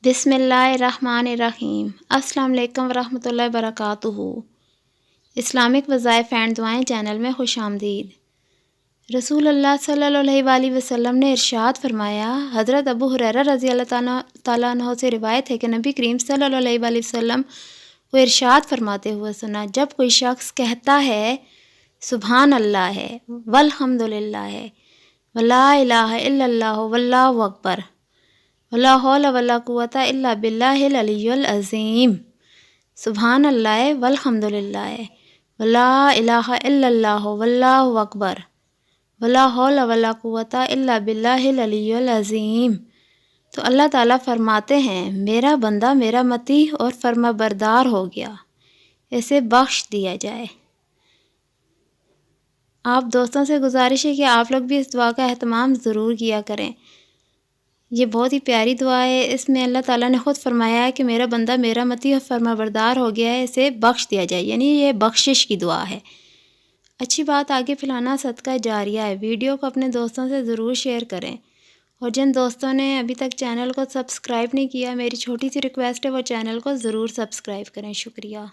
बिस्मिल्लाहिर्रहमानिर्रहीम। अस्सलाम वालेकुम वरहमतुल्लाहि वबरकातुहू। इस्लामिक वज़ाइफ़ एंड दुआएं चैनल में खुश आमदीद। रसूलुल्लाह सल्लल्लाहु अलैहि वसल्लम ने इरशाद फरमाया, हज़रत अबू हुरैरा रज़ी अल्लाह तआला अन्हु से रिवायत है कि नबी करीम सल्लल्लाहु अलैहि वसल्लम को इरशाद फरमाते हुए सुना, जब कोई शख्स कहता है सुभान अल्लाह है, वल्हम्दुलिल्लाह है, वला इलाहा इल्लल्लाह, वल्लाहु अकबर, वला हौला वला कुव्वता इल्ला बिल्लाहिल अलिय्युल अज़ीम, सुभान अल्लाह है, वल्हम्दुलिल्लाह है, वला इलाहा इल्लल्लाह, वल्लाहु अकबर, वला हौला वला कुव्वता इल्ला बिल्लाहिल अलिय्युल अज़ीम, तो अल्लाह ताला फरमाते हैं मेरा बंदा मेरा मती और फर्माबरदार हो गया, इसे बख्श दिया जाए। आप दोस्तों से गुजारिश है कि आप लोग भी इस दुआ का एहतमाम ज़रूर किया करें। ये बहुत ही प्यारी दुआ है। इसमें अल्लाह ताला ने ख़ुद फरमाया है कि मेरा बंदा मेरा मती और फर्माबरदार हो गया है, इसे बख्श दिया जाए, यानी ये बख्शिश की दुआ है। अच्छी बात आगे फैलाना सदका जारिया है। वीडियो को अपने दोस्तों से ज़रूर शेयर करें, और जिन दोस्तों ने अभी तक चैनल को सब्सक्राइब नहीं किया, मेरी छोटी सी रिक्वेस्ट है वो चैनल को ज़रूर सब्सक्राइब करें। शुक्रिया।